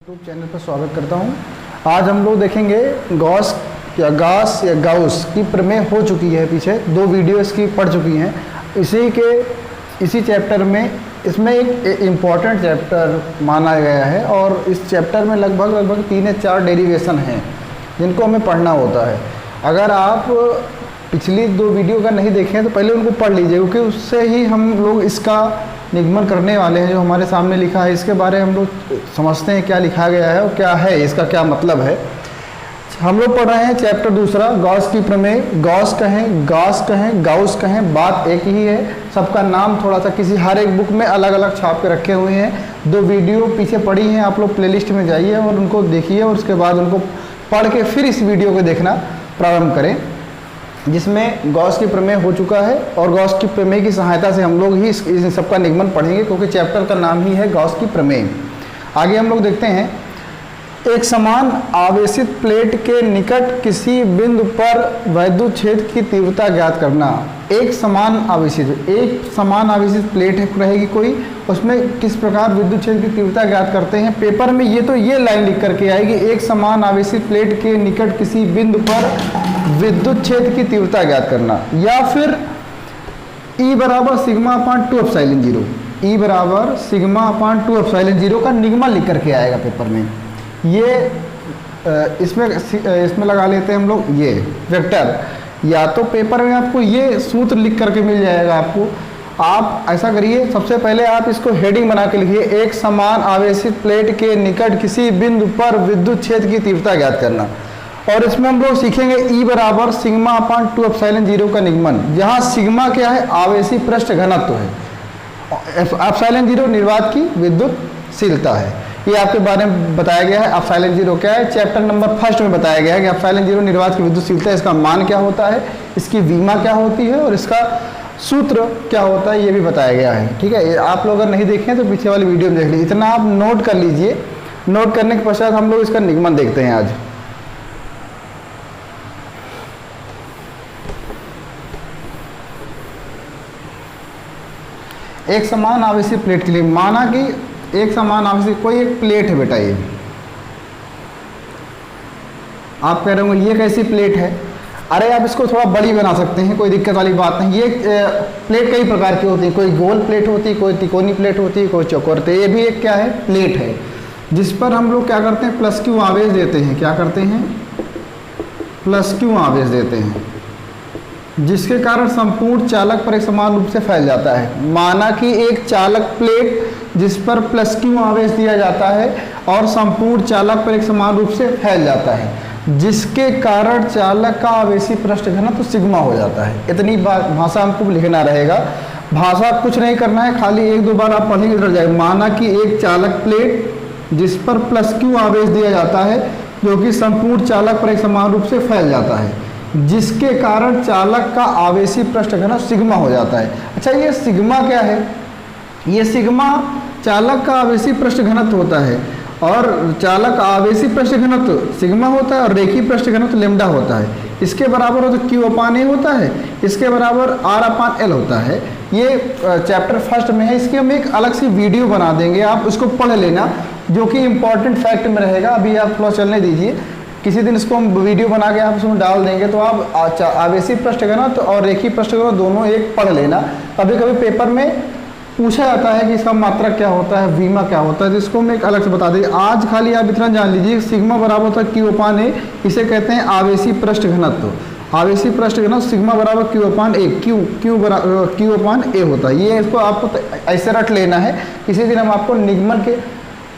YouTube channel पर स्वागत करता हूं। आज हम लोग देखेंगे गॉस या गाउस की प्रमेय हो चुकी है, पीछे 2 वीडियो इसकी पढ़ चुकी हैं। इसी चैप्टर में इसमें एक इम्पॉर्टेंट चैप्टर माना गया है और इस चैप्टर में लगभग 3 या 4 डेरिवेशन हैं जिनको हमें पढ़ना होता है। अगर आप पिछली 2 वीडियो का नहीं देखें तो पहले उनको पढ़ लीजिए, क्योंकि उससे ही हम लोग इसका निगमन करने वाले हैं। जो हमारे सामने लिखा है इसके बारे में हम लोग समझते हैं क्या लिखा गया है और क्या है, इसका क्या मतलब है। हम लोग पढ़ रहे हैं चैप्टर 2 गॉस की प्रमेय। गॉस कहें, गॉस कहें, गाउस कहें, बात एक ही है। सबका नाम थोड़ा सा हर एक बुक में अलग अलग छाप के रखे हुए हैं। 2 वीडियो पीछे पड़ी हैं, आप लोग प्लेलिस्ट में जाइए और उनको देखिए और उसके बाद उनको पढ़ के फिर इस वीडियो को देखना प्रारंभ करें, जिसमें गॉस की प्रमेय हो चुका है। और गॉस की प्रमेय की सहायता से हम लोग ही इस सबका निगमन पढ़ेंगे, क्योंकि चैप्टर का नाम ही है गॉस की प्रमेय। आगे हम लोग देखते हैं, एक समान आवेशित प्लेट के निकट किसी बिंदु पर वैद्युत क्षेत्र की तीव्रता ज्ञात करना। एक समान आवेशित प्लेट रहेगी कोई, उसमें किस प्रकार विद्युत क्षेत्र की तीव्रता ज्ञात करते हैं। पेपर में ये लाइन लिख करके आएगी, एक समान आवेशित प्लेट के निकट किसी बिंदु पर विद्युत क्षेत्र की तीव्रता ज्ञात करना, या फिर E बराबर सिग्मा अपान 2 एप्सिलॉन 0, E बराबर सिग्मा अपान 2 एप्सिलॉन 0 का निगमा लिख करके आएगा पेपर में। ये इसमें लगा लेते हैं हम लोग ये वेक्टर, या तो पेपर में आपको ये सूत्र लिख करके मिल जाएगा आपको। आप ऐसा करिए, सबसे पहले आप इसको हेडिंग बना के लिखिए, एक समान आवेशित प्लेट के निकट किसी बिंदु पर विद्युत क्षेत्र की तीव्रता ज्ञात करना। और इसमें हम लोग सीखेंगे E बराबर सिग्मा अपान 2 एप्सिलॉन 0 का निगमन, जहाँ सिग्मा क्या है, आवेशी पृष्ठ घनत्व है, एप्सिलॉन 0 निर्वात की विद्युतशीलता है। ये आपके बारे में बताया गया है। एप्सिलॉन 0 क्या है, चैप्टर नंबर 1 में बताया गया है कि एप्सिलॉन 0 निर्वात की विद्युतशीलता है, इसका मान क्या होता है, इसकी विमा क्या होती है और इसका सूत्र क्या होता है, ये भी बताया गया है। ठीक है, आप लोग अगर नहीं देखें तो पीछे वाली वीडियो में देख लीजिए। इतना आप नोट कर लीजिए। नोट करने के पश्चात हम लोग इसका निगमन देखते हैं आज। एक समान आवेशित प्लेट के लिए माना कि एक समान आवेशित कोई एक प्लेट है बेटा, ये आप कह रहे होंगे ये कैसी प्लेट है। अरे आप इसको थोड़ा बड़ी बना सकते हैं, कोई दिक्कत वाली बात नहीं। ये प्लेट कई प्रकार की होती है, कोई गोल प्लेट होती है, कोई तिकोनी प्लेट होती है, कोई चौकोर। तो ये भी एक क्या है, प्लेट है, जिस पर हम लोग क्या करते हैं, प्लस क्यू आवेश देते हैं। क्या करते हैं, प्लस क्यू आवेश देते हैं, जिसके कारण संपूर्ण चालक पर एक समान रूप से फैल जाता है। माना कि एक चालक प्लेट जिस पर प्लस क्यू आवेश दिया जाता है और संपूर्ण चालक पर एक समान रूप से फैल जाता है, जिसके कारण चालक का आवेशी पृष्ठ घनत्व सिग्मा हो जाता है। इतनी बात भाषा हमको लिखना रहेगा, भाषा कुछ नहीं करना है, खाली 1-2 बार आप पढ़ेंगे तो जाएगा। माना कि एक चालक प्लेट जिस पर प्लस क्यू आवेश दिया जाता है, जो कि संपूर्ण चालक पर एक समान रूप से फैल जाता है, जिसके कारण चालक का आवेशी पृष्ठ घनत्व सिग्मा हो जाता है। अच्छा, ये सिग्मा क्या है, ये सिग्मा चालक का आवेशी पृष्ठ घनत्व होता है, और चालक आवेशी पृष्ठ घनत्व सिग्मा होता है और रेखीय पृष्ठ घनत्व लेमडा होता है। इसके बराबर हो तो Q अपान A होता है, इसके बराबर R अपान L होता है। ये चैप्टर 1 में है, इसकी हम एक अलग सी वीडियो बना देंगे, आप उसको पढ़ लेना, जो कि इम्पॉर्टेंट फैक्ट में रहेगा। अभी आप फ्लो चलने दीजिए, किसी दिन इसको हम वीडियो बना के आप उसमें डाल देंगे, तो आप आवेशी पृष्ठ घनत्व और रेखीय पृष्ठ घनत्व दोनों एक पढ़ लेना। कभी कभी पेपर में पूछा जाता है कि इसका मात्रक क्या होता है, वीमा क्या होता है, जिसको हम एक अलग से बता देंगे। आज खाली आप इतना जान लीजिए, सिग्मा बराबर होता है Q अपान A, इसे कहते हैं आवेशी पृष्ठ घनत्व। आवेशी पृष्ठ घनत्व सिग्मा बराबर Q upon A, Q upon A होता है। ये इसको आपको ऐसे रट लेना है। किसी दिन हम आपको निगमन के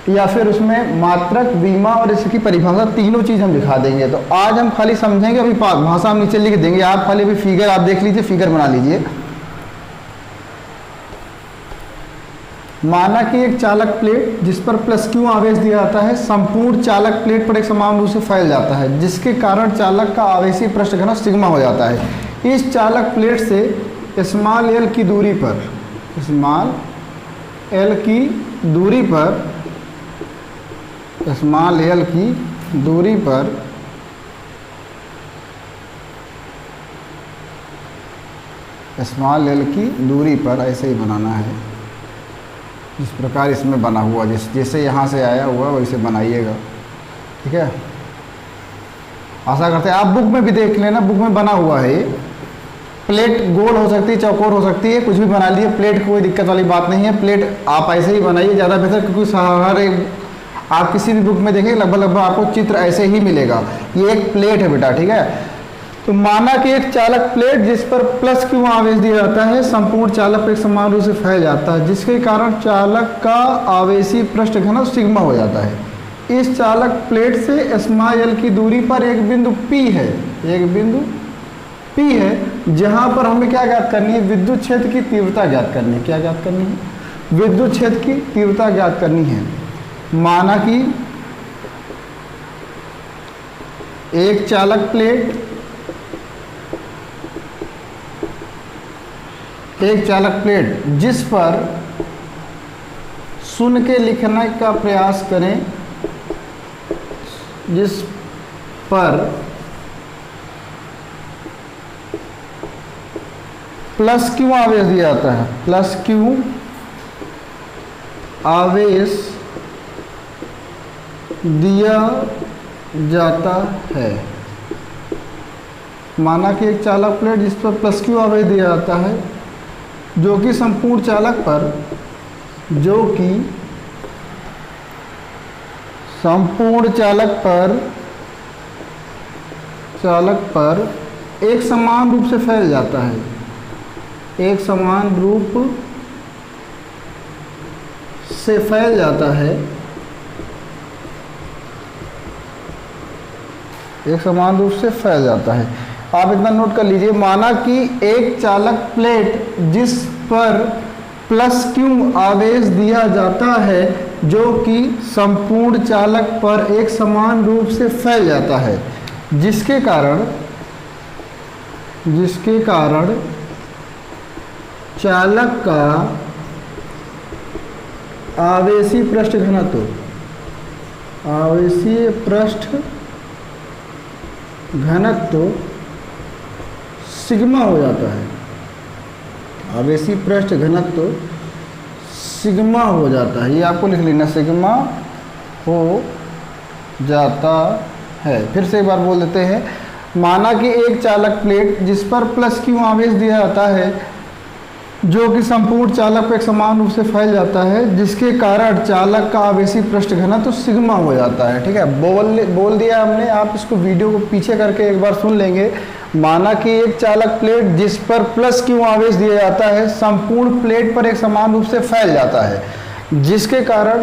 या फिर उसमें मात्रक, बीमा और इसकी परिभाषा तीनों चीज़ हम दिखा देंगे। तो आज हम खाली समझेंगे, अभी भाषा हम नीचे लिख देंगे, आप खाली अभी फिगर आप देख लीजिए, फिगर बना लीजिए। माना कि एक चालक प्लेट जिस पर प्लस क्यू आवेश दिया जाता है, संपूर्ण चालक प्लेट पर एक समान रूप से फैल जाता है, जिसके कारण चालक का आवेशी पृष्ठ घनत्व सिग्मा हो जाता है। इस चालक प्लेट से स्मॉल एल की दूरी पर, स्मॉल एल की दूरी पर, स्मॉल एल की दूरी पर स्मॉल एल की दूरी पर ऐसे ही बनाना है। इस प्रकार इसमें बना हुआ, जैसे यहाँ से आया हुआ वैसे बनाइएगा, ठीक है। आशा करते हैं आप बुक में भी देख लेना, बुक में बना हुआ है ये। प्लेट गोल हो सकती है, चौकोर हो सकती है, कुछ भी बना लीजिए, प्लेट कोई दिक्कत वाली बात नहीं है। प्लेट आप ऐसे ही बनाइए ज़्यादा बेहतर, क्योंकि हर एक आप किसी भी बुक में देखेंगे लगभग आपको चित्र ऐसे ही मिलेगा। ये एक प्लेट है बेटा, ठीक है। तो माना कि एक चालक प्लेट जिस पर प्लस क्यू आवेश दिया जाता है संपूर्ण चालक पर एक समान रूप से फैल जाता है, जिसके कारण चालक का आवेशी पृष्ठ घनत्व सिग्मा हो जाता है। इस चालक प्लेट से स्मॉल एल की दूरी पर एक बिंदु P है, एक बिंदु P है, जहां पर हमें क्या ज्ञात करनी है, विद्युत क्षेत्र की तीव्रता ज्ञात करनी है। क्या ज्ञात करनी है? विद्युत क्षेत्र की तीव्रता ज्ञात करनी है। माना कि एक चालक प्लेट, एक चालक प्लेट जिस पर सुन के लिखने का प्रयास करें, जिस पर प्लस क्यू आवेश दिया जाता है, प्लस क्यू आवेश दिया जाता है। माना कि एक चालक प्लेट जिस पर प्लस क्यू आवेश दिया जाता है, जो कि संपूर्ण चालक पर, जो कि संपूर्ण चालक पर एक समान रूप से फैल जाता है, एक समान रूप से फैल जाता है, एक समान रूप से फैल जाता है। आप इतना नोट कर लीजिए, माना कि एक चालक प्लेट जिस पर प्लस क्यू आवेश दिया जाता है, जो कि संपूर्ण चालक पर एक समान रूप से फैल जाता है, जिसके कारण चालक का आवेशी पृष्ठ घनत्व, आवेशीय पृष्ठ घनत्व सिग्मा हो जाता है, आवेशी पृष्ठ घनत्व सिग्मा हो जाता है। ये आपको लिख लेना, सिग्मा हो जाता है। फिर से एक बार बोल देते हैं, माना कि एक चालक प्लेट जिस पर प्लस क्यू आवेश दिया जाता है, जो कि संपूर्ण चालक पर एक समान रूप से फैल जाता है, जिसके कारण चालक का आवेशी पृष्ठ घनत्व तो सिग्मा हो जाता है, ठीक है। बोल दिया हमने, आप इसको वीडियो को पीछे करके एक बार सुन लेंगे। माना कि एक चालक प्लेट जिस पर प्लस क्यू आवेश दिया जाता है, संपूर्ण प्लेट पर एक समान रूप से फैल जाता है, जिसके कारण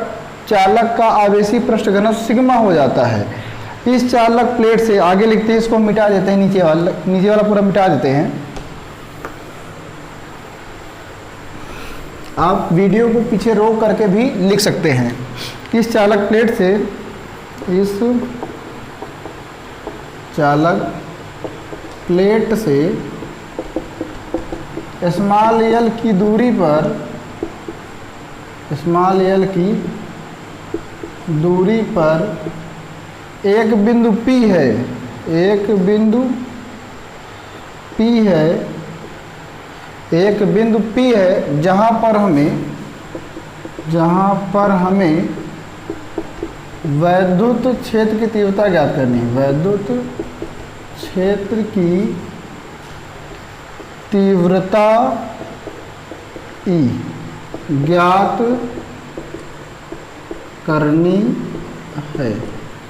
चालक का आवेशी पृष्ठ घनत्व सिग्मा हो जाता है। इस चालक प्लेट से आगे लिखते हैं, इसको मिटा देते हैं, नीचे वाला पूरा मिटा देते हैं। आप वीडियो को पीछे रोक करके भी लिख सकते हैं। इस चालक प्लेट से, इस चालक प्लेट से स्मॉल एल की दूरी पर, स्मॉल एल की दूरी पर एक बिंदु P है, एक बिंदु P है, एक बिंदु P है, जहाँ पर हमें वैद्युत क्षेत्र की तीव्रता ज्ञात करनी है, वैद्युत क्षेत्र की तीव्रता E ज्ञात करनी है।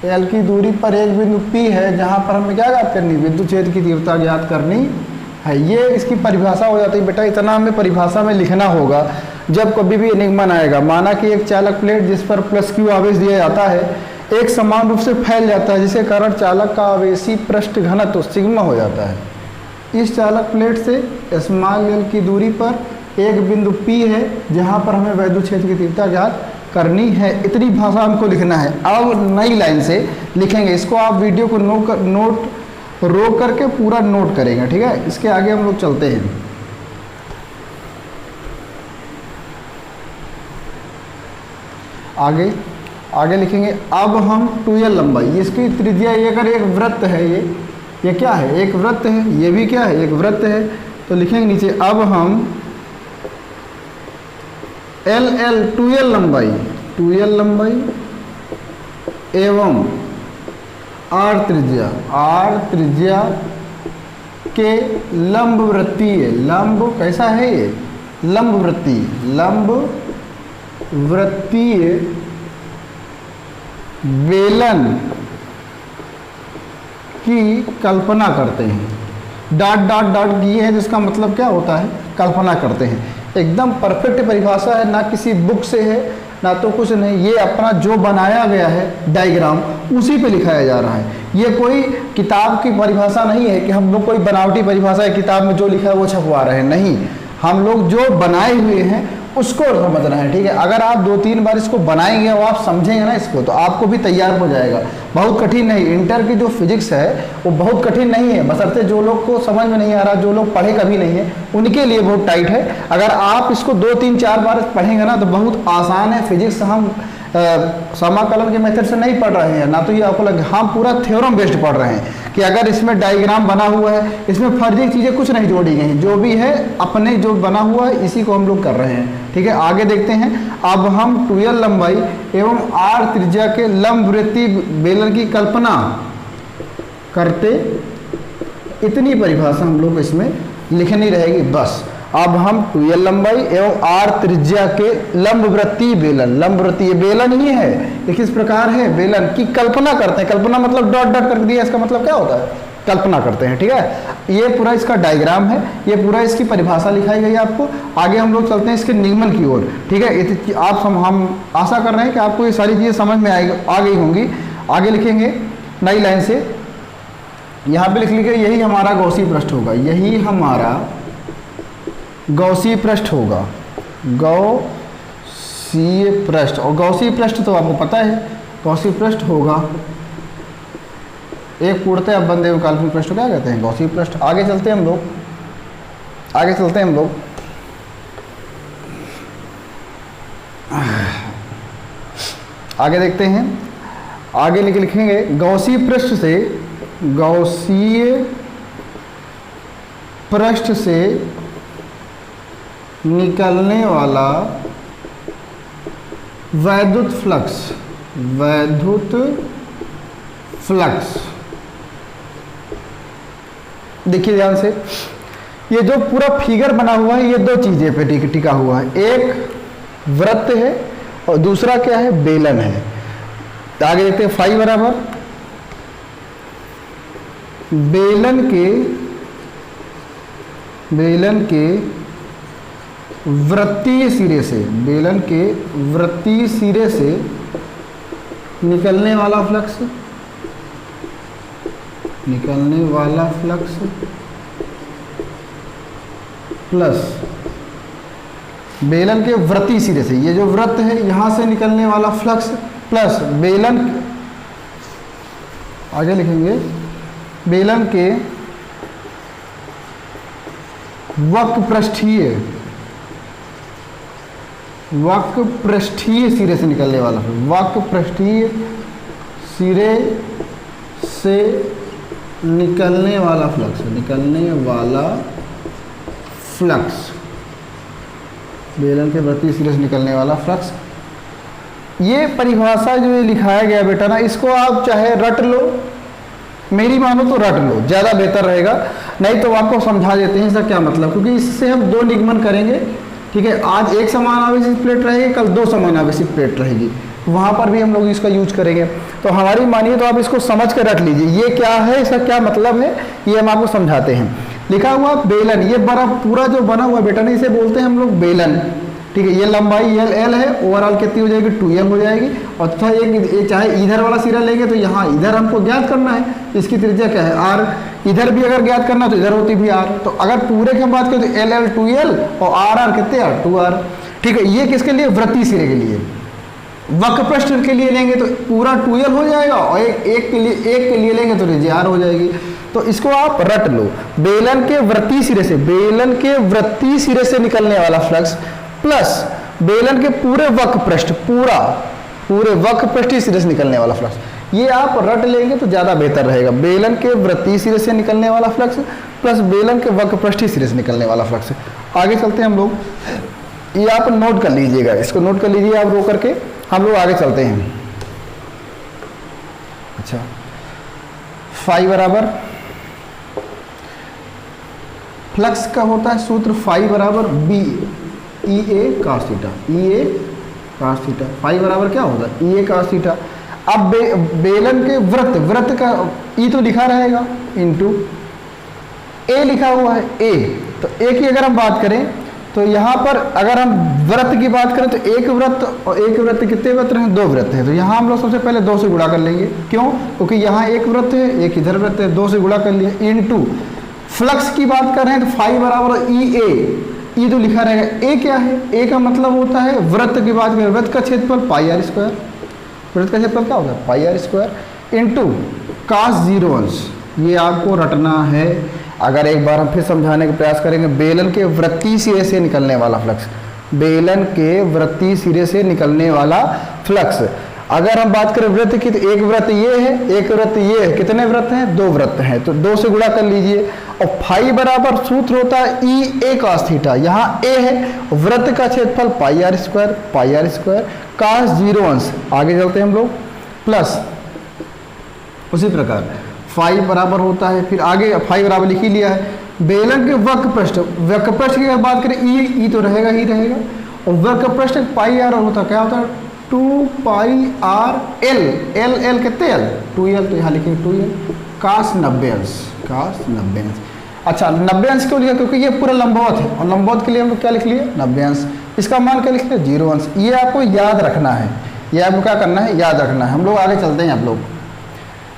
एल की दूरी पर एक बिंदु P है, जहाँ पर हमें क्या ज्ञात करनी है, विद्युत क्षेत्र की तीव्रता ज्ञात करनी है। ये इसकी परिभाषा हो जाती है बेटा। इतना हमें परिभाषा में लिखना होगा जब कभी भी एनिग्मन आएगा। माना कि एक चालक प्लेट जिस पर प्लस क्यू आवेश दिया जाता है, एक समान रूप से फैल जाता है, जिसके कारण चालक का आवेशी पृष्ठ घनत्व सिग्मा हो जाता है। इस चालक प्लेट से स्मॉल एल की दूरी पर एक बिंदु P है, जहाँ पर हमें वैद्युत क्षेत्र की तीव्रता ज्ञात करनी है। इतनी भाषा हमको लिखना है। अब नई लाइन से लिखेंगे, इसको आप वीडियो को नोट रोक करके पूरा नोट करेंगे, ठीक है। इसके आगे हम लोग चलते हैं। आगे लिखेंगे। अब हम 2L लंबाई, इसकी त्रिज्या, ये अगर एक वृत्त है, ये क्या है, एक वृत्त है, ये भी क्या है, एक वृत्त है। तो लिखेंगे नीचे, अब हम एल एल 2L लंबाई, 2L लंबाई एवं R त्रिज्या के लंब वृत्तीय, लंब कैसा है ये, लंब वृत्तीय बेलन की कल्पना करते हैं। डॉट डॉट डॉट दिए हैं जिसका मतलब क्या होता है, कल्पना करते हैं। एकदम परफेक्ट परिभाषा है, ना किसी बुक से है ना तो कुछ नहीं, ये अपना जो बनाया गया है डायग्राम उसी पे लिखाया जा रहा है। ये कोई किताब की परिभाषा नहीं है कि हम लोग कोई बनावटी परिभाषा है, किताब में जो लिखा है वो छपवा रहे हैं, नहीं, हम लोग जो बनाए हुए हैं उसको समझना है। ठीक है, अगर आप 2-3 बार इसको बनाएंगे और आप समझेंगे ना इसको, तो आपको भी तैयार हो जाएगा। बहुत कठिन नहीं, इंटर की जो फिजिक्स है वो बहुत कठिन नहीं है, बशर्ते जो लोग को समझ में नहीं आ रहा, जो लोग पढ़े कभी नहीं है, उनके लिए बहुत टाइट है। अगर आप इसको 2-3-4 बार पढ़ेंगे ना तो बहुत आसान है। फिजिक्स हम समाकलन के मेथड से नहीं पढ़ रहे हैं, ना तो ये आपको लगे हम पूरा थ्योरम बेस्ड पढ़ रहे हैं कि अगर इसमें डायग्राम बना हुआ है, इसमें फर्जी चीज़ें कुछ नहीं जोड़ी गई हैं, जो भी है अपने जो बना हुआ है इसी को हम लोग कर रहे हैं। ठीक है, आगे देखते हैं। अब हम 2L लंबाई एवं R त्रिज्या के लंब वृत्तीय बेलन की कल्पना करते, इतनी परिभाषा हम लोग इसमें लिखनी रहेगी बस। अब हम 2L लंबाई एवं R त्रिज्या के लंब वृत्तीय बेलन, लंब वृत्तीय बेलन ही है, ये किस प्रकार है, बेलन की कल्पना करते हैं। कल्पना मतलब डॉट डॉट कर दिया, इसका मतलब क्या होता है, कल्पना करते हैं। ठीक है, ये पूरा इसका डायग्राम है, ये पूरा इसकी परिभाषा लिखाई गई है आपको। आगे हम लोग चलते हैं इसके निगमन की ओर। ठीक है, आप हम आशा कर रहे हैं कि आपको ये सारी चीज़ें समझ में आ गई होंगी। आगे लिखेंगे नई लाइन से, यहाँ पे लिख लीजिए यही हमारा गौसी पृष्ठ होगा, यही हमारा गौसी पृष्ठ होगा, गौसीय पृष्ठ। और गौसी पृष्ठ तो आपको पता है, गौसी पृष्ठ होगा एक पूर्णतः अवबंधे हुए काल्पनिक पृष्ठ क्या कहते हैं, गौसी पृष्ठ। आगे चलते हैं हम लोग, आगे देखते हैं। आगे लिखेंगे गौसी पृष्ठ से निकलने वाला वैद्युत फ्लक्स, देखिए ध्यान से, ये जो पूरा फिगर बना हुआ है ये 2 चीजें पे टिका हुआ है, एक वृत्त है और दूसरा क्या है, बेलन है। आगे देखते हैं, फाई बराबर बेलन के वृत्तीय सिरे से, बेलन के वृत्तीय सिरे से निकलने वाला फ्लक्स प्लस बेलन के वृत्तीय सिरे से, ये जो वृत्त है यहां से निकलने वाला फ्लक्स प्लस बेलन, आगे लिखेंगे बेलन के वक्र पृष्ठीय सिरे से निकलने वाला, वक्र पृष्ठीय सिरे से निकलने वाला फ्लक्स, बेलन के वृत्तीय सिरे से निकलने वाला फ्लक्स। ये परिभाषा जो ये लिखाया गया बेटा ना, इसको आप चाहे रट लो, मेरी मानो तो रट लो, ज़्यादा बेहतर रहेगा, नहीं तो आपको समझा देते हैं इसका क्या मतलब, क्योंकि इससे हम 2 निगमन करेंगे। ठीक है, आज एक समान आवेशित प्लेट रहेगी, कल 2 समान आवेशित प्लेट रहेगी, वहाँ पर भी हम लोग इसका यूज करेंगे। तो हमारी मानिए तो आप इसको समझ कर रख लीजिए, ये क्या है, इसका क्या मतलब है, ये हम आपको समझाते हैं। लिखा हुआ बेलन, ये बड़ा पूरा जो बना हुआ बेटा ना, इसे बोलते हैं हम लोग बेलन। ठीक है, ये लंबाई L है, ओवरऑल कितनी हो जाएगी, 2L हो जाएगी। और तथा ये चाहे इधर वाला सिरा लेंगे तो यहाँ इधर हमको ज्ञात करना है, इसकी त्रिज्या क्या है, R। इधर भी अगर ज्ञात करना तो इधर होती भी R। तो अगर पूरे की हम बात करें तो L 2L और R कितने R 2R। ठीक है, ये किसके लिए, वृत्तीय सिरे के लिए। वक्र पृष्ठ के लिए लेंगे तो पूरा 2L हो जाएगा, और एक के लिए लेंगे तो त्रिज्या R हो जाएगी। तो इसको आप रट लो, बेलन के वृत्तीय सिरे से निकलने वाला फ्लक्स प्लस बेलन के पूरे वक्र पृष्ठ, पूरे वक्र पृष्ठीय सिरे से निकलने वाला फ्लक्स, ये आप रट लेंगे तो ज़्यादा बेहतर रहेगा। बेलन के वृत्तीय सिरे से निकलने वाला फ्लक्स प्लस बेलन के वक्र पृष्ठीय सिरे से निकलने वाला फ्लक्स। आगे चलते हैं हम लोग, ये आप नोट कर लीजिएगा, इसको नोट कर लीजिए आप रो करके, हम लोग आगे चलते हैं। अच्छा, फाई बराबर फ्लक्स का होता है सूत्र फाई बराबर बी ई ए कास थीटा, ई ए कास थीटा। फाई बराबर क्या होता है, ई ए कास थीटा। अब बेलन के वृत्त का ई तो लिखा रहेगा इंटू ए लिखा हुआ है ए, तो ए की अगर हम बात करें तो यहाँ पर अगर हम वृत्त की बात करें तो एक वृत्त और एक वृत्त कितने वृत्त हैं, 2 वृत्त हैं। तो यहाँ हम लोग सबसे पहले 2 से गुणा कर लेंगे, क्यों, क्योंकि यहाँ एक वृत्त है एक इधर वृत्त है, 2 से गुणा कर लिए। इनटू फ्लक्स की बात कर रहे हैं तो फाई बराबर ई ए, ई तो लिखा रहेगा। ए क्या है, ए का मतलब होता है वृत्त की बात करें, वृत्त का क्षेत्रफल पाई आर स्क्वायर, वृत्त का क्षेत्रफल क्या होता है पाई आर स्क्वायर इंटू कास 0 अंश। ये आपको रटना है। अगर एक बार हम फिर समझाने का प्रयास करेंगे, बेलन के वृत्तीय सिरे से निकलने वाला फ्लक्स, बेलन के वृत्तीय सिरे से निकलने वाला फ्लक्स। अगर हम बात करें वृत्त की तो एक वृत्त ये है, एक वृत्त ये है, कितने वृत्त हैं, 2 वृत्त हैं, तो 2 से गुणा कर लीजिए। और फाई बराबर सूत्र होता है ई ए कास थीटा, यहाँ ए है, वृत्त का क्षेत्रफल पाई आर स्क्वायर कास 0 अंश। आगे चलते हैं हम लोग, प्लस उसी प्रकार फाई बराबर होता है, फिर आगे फाई बराबर लिख ही लिया है। बेलन के वक्र पृष्ठ की अगर बात करें ई तो रहेगा ही रहेगा, और वक्र पृष्ठ पाई आर होता है, क्या होता है 2 पाई आर एल, एल कितने एल 2l, तो यहाँ लिखेंगे 2l कास 90 अंश, कास 90 अंश। अच्छा 90 अंश क्यों लिखा, क्योंकि ये पूरा लंबवत है, और लंबवत के लिए हम लोग क्या लिख लिए 90 अंश, इसका मान क्या लिख लिया 0 अंश। ये आपको याद रखना है, ये आपको क्या करना है याद रखना है। हम लोग आगे चलते हैं। आप लोग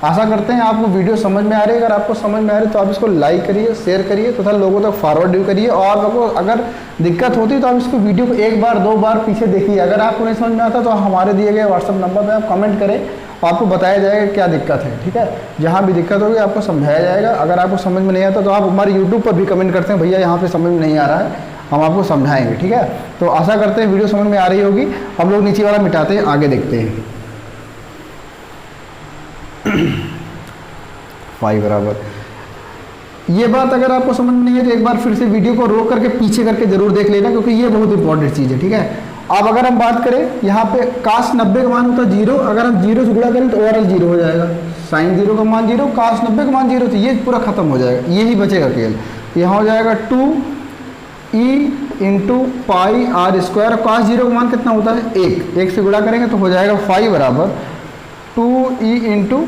आशा करते हैं आपको वीडियो समझ में आ रही है। अगर आपको समझ में आ रही है तो आप इसको लाइक करिए, शेयर करिए तथा लोगों तक फॉरवर्ड भी करिए। और आपको अगर दिक्कत होती है तो आप इसको वीडियो को 1 बार 2 बार पीछे देखिए। अगर आपको नहीं समझ में आता तो हमारे दिए गए व्हाट्सअप नंबर पर आप कमेंट करें, आपको बताया जाएगा क्या दिक्कत है, ठीक है। जहाँ भी दिक्कत होगी आपको समझाया जाएगा। अगर आपको समझ में नहीं आता तो आप हमारे यूट्यूब पर भी कमेंट करते हैं, भैया यहाँ पर समझ में नहीं आ रहा है, हम आपको समझाएंगे, ठीक है। तो आशा करते हैं वीडियो समझ में आ रही होगी। हम लोग नीचे वाला मिटाते हैं, आगे देखते हैं। फाई बराबर, ये बात अगर आपको समझ में नहीं है तो एक बार फिर से वीडियो को रोक करके पीछे करके जरूर देख लेना, क्योंकि ये बहुत इंपॉर्टेंट चीज़ है, ठीक है। अब अगर हम बात करें यहाँ पे कास 90 का मान होता है 0, अगर हम 0 से गुणा करें तो ओवरऑल 0 हो जाएगा, साइन 0 का मान 0, कास 90 का मान 0, तो ये पूरा खत्म हो जाएगा, ये ही बचेगा केवल। यहाँ हो जाएगा 2e into pi are square, cos 0 का मान कितना होता है 1, 1 से गुणा करेंगे तो हो जाएगा फाई बराबर 2e into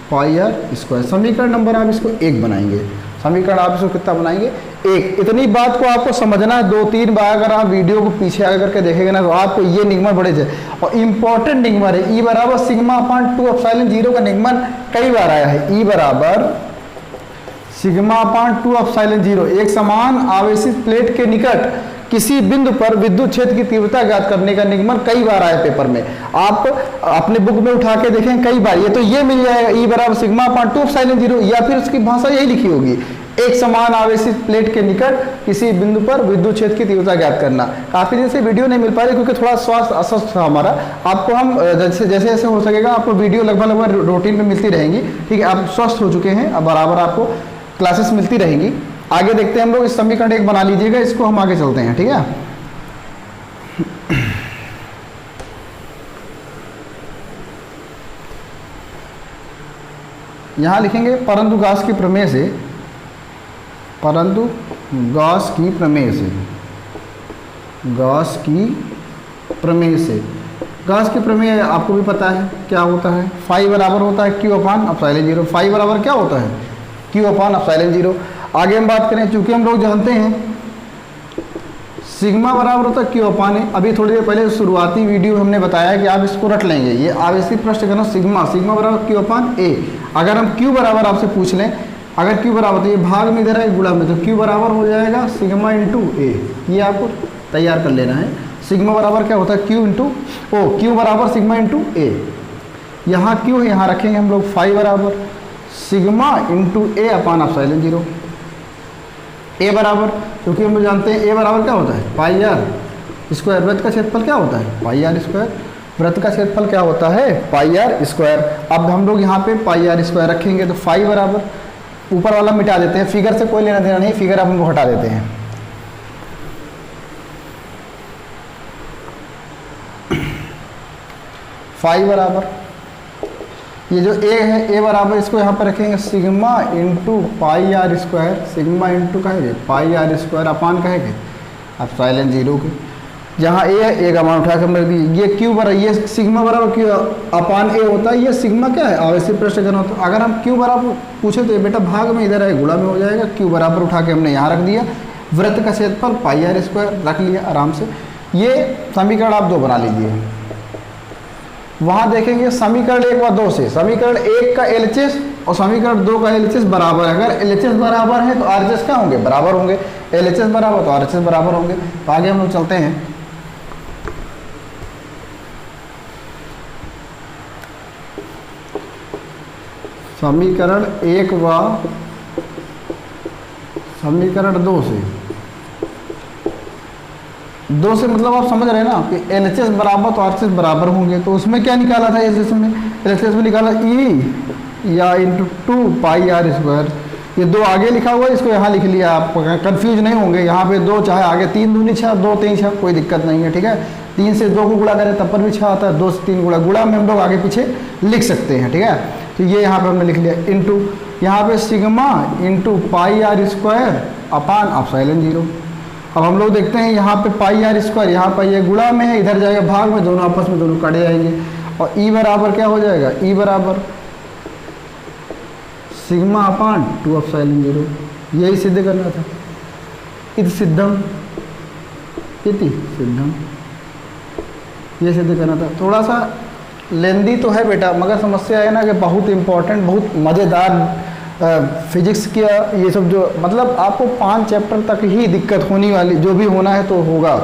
pi are square. समीकरण नंबर आप इसको 1 बनाएंगे, समीकरण आप इसको कितना बनाएंगे 1। इतनी बात को आपको समझना है। 2-3 बार अगर आप वीडियो को पीछे आगे करके देखेंगे ना तो आपको ये निगमन बड़े जाए, और इम्पॉर्टेंट निगमन है। ई बराबर सिग्मा अपान 2 एप्सिलॉन 0 का निगमन कई बार आया है। ई बराबर सिग्मा अपान 2 एप्सिलॉन 0, एक समान आवेशित प्लेट के निकट किसी बिंदु पर विद्युत क्षेत्र की तीव्रता ज्ञात करने का निगमन कई बार आया पेपर में। आप अपने बुक में उठा के देखें कई बार, ये तो ये मिल जाएगा ई बराबर सिग्मा अपान 2 एप्सिलॉन 0, या फिर उसकी भाषा यही लिखी होगी, एक समान आवेशित प्लेट के निकट किसी बिंदु पर विद्युत क्षेत्र की तीव्रता ज्ञात करना। काफी दिन से वीडियो नहीं मिल पा रही क्योंकि थोड़ा स्वास्थ्य अस्वस्थ था हमारा। आपको हम जैसे जैसे हो सकेगा आपको वीडियो लगभग रूटीन में मिलती रहेंगी, ठीक है। आप स्वस्थ हो चुके हैं, अब बराबर आपको क्लासेस मिलती रहेंगी। आगे देखते हैं हम लोग। इस समीकरण 1 बना लीजिएगा, इसको हम आगे चलते हैं, ठीक है। यहां लिखेंगे परंतु गॉस की प्रमेय से, परंतु गॉस की प्रमेय से, गॉस की प्रमेय से, गॉस की प्रमेय आपको भी पता है क्या होता है। फाई बराबर होता है क्यू अपान एप्सिलॉन 0। फाई बराबर क्या होता है क्यू अपान एप्सिलॉन 0। आगे हम बात करें, चूंकि हम लोग जानते हैं सिग्मा बराबर होता है क्यू अपान ए। अभी थोड़ी देर पहले शुरुआती वीडियो में हमने बताया कि आप इसको रट लेंगे, ये आवेशित पृष्ठ घनत्व सिग्मा, सिग्मा बराबर क्यू अपान ए। अगर हम क्यू बराबर आपसे पूछ लें, अगर क्यू बराबर तो ये भाग में इधर है गुणा में, तो क्यू बराबर हो जाएगा सिग्मा इंटू ए। ये आपको तैयार कर लेना है। सिग्मा बराबर क्या होता है क्यू इंटू ओ, क्यू बराबर सिग्मा इंटू ए। यहाँ क्यू है, यहाँ रखेंगे हम लोग फाई बराबर सिग्मा इंटू ए अपान एप्सिलॉन 0। ए बराबर, क्योंकि हम लोग जानते हैं ए बराबर क्या होता है पाई आर स्क्वायर। वृत्त का क्षेत्रफल क्या होता है पाई आर स्क्वायर। वृत्त का क्षेत्रफल क्या होता है पाई आर स्क्वायर। अब हम लोग यहाँ पे पाई आर स्क्वायर रखेंगे तो फाई बराबर, ऊपर वाला मिटा देते हैं, फिगर से कोई लेना देना नहीं, फिगर आप हमको हटा देते हैं। फाई बराबर ये जो ए है, ए बराबर इसको यहाँ पर रखेंगे sigma into pi are square, sigma into कहेंगे पाई आर स्क्वायर अपान कहेंगे अब साइलेंट जीरो के, जहाँ ए है ए का मान उठा कर रख दिए। ये क्यू बराबर, ये सिग्मा बराबर क्यू अपान ए होता है, ये सिग्मा क्या है आवेशित पृष्ठ घन होता है। अगर हम क्यू बराबर पूछे तो ये बेटा भाग में इधर है गुणा में हो जाएगा, क्यू बराबर उठा के हमने यहाँ रख दिया, वृत्त का क्षेत्रफल पाई आर स्क्वायर रख लिया आराम से। ये समीकरण आप 2 बना लीजिए। वहाँ देखेंगे समीकरण 1 व 2 से, समीकरण 1 का एलएचएस और समीकरण 2 का एलएचएस बराबर है। अगर एलएचएस बराबर है तो आरएचएस क्या होंगे, बराबर होंगे। एलएचएस बराबर तो आरएचएस बराबर होंगे। तो आगे हम लोग चलते हैं। समीकरण 1 व समीकरण 2 से मतलब आप समझ रहे हैं ना कि एलएचएस बराबर तो आरएचएस बराबर होंगे। तो उसमें क्या निकाला था एलएचएस में, एलएचएस में निकाला ई या इंटू 2 पाई आर स्क्वायर। ये 2 आगे लिखा हुआ है, इसको यहाँ लिख लिया, आप कंफ्यूज नहीं होंगे। यहाँ पे 2 चाहे आगे 3 दूनी 6, 2 3 6 कोई दिक्कत नहीं है, ठीक है। 3 से 2 को गुणा करें तब पर भी 6 आता है, 2 से 3 गुणा में हम लोग आगे पीछे लिख सकते हैं, ठीक है। तो ये यहाँ पे हमने लिख लिया इंटू यहाँ पे sigma into pi are square upon epsilon zero. अब हम लोग देखते हैं यहाँ पे पाई आर स्क्वायर, यहाँ पर ये गुणा में है, इधर जाएगा भाग में, दोनों आपस में दोनों कट जाएंगे। और ई बराबर क्या हो जाएगा, ई बराबर सिग्मा अपान 2 एप्सिलॉन जीरो। यही सिद्ध करना था, इति सिद्धम, इति सिद्धम, ये सिद्ध करना था। थोड़ा सा लेंदी तो है बेटा, मगर समस्या है ना कि बहुत इंपॉर्टेंट, बहुत मज़ेदार फिजिक्स का ये सब जो मतलब आपको 5 चैप्टर तक ही दिक्कत होने वाली, जो भी होना है तो होगा,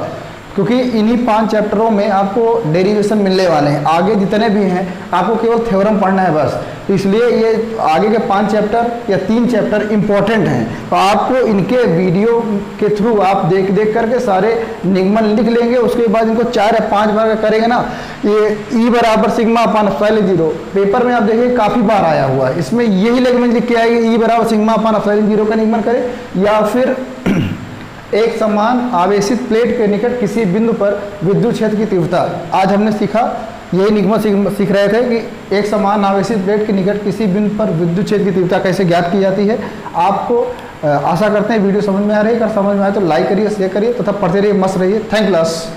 क्योंकि इन्हीं 5 चैप्टरों में आपको डेरिवेशन मिलने वाले हैं। आगे जितने भी हैं आपको केवल थ्योरम पढ़ना है बस। तो इसलिए ये आगे के 5 चैप्टर या 3 चैप्टर इम्पॉर्टेंट हैं। तो आपको इनके वीडियो के थ्रू आप देख करके सारे निगमन लिख लेंगे। उसके बाद इनको 4 या 5 बार करेंगे ना, ये ई बराबर सिग्मा अपान एप्सिलॉन जीरो पेपर में आप देखिए काफ़ी बार आया हुआ है। इसमें यही निगमन लिख के आएगी, ई बराबर सिग्मा अपान एप्सिलॉन जीरो का निगमन करें, या फिर एक समान आवेशित प्लेट के निकट किसी बिंदु पर विद्युत क्षेत्र की तीव्रता। आज हमने सीखा, यही निगमन सीख रहे थे कि एक समान आवेशित प्लेट के निकट किसी बिंदु पर विद्युत क्षेत्र की तीव्रता कैसे ज्ञात की जाती है। आपको आशा करते हैं वीडियो समझ में आ रही है। अगर समझ में आए तो लाइक करिए, शेयर करिए तथा पढ़ते रहिए, मस्त रहिए। Thank you class.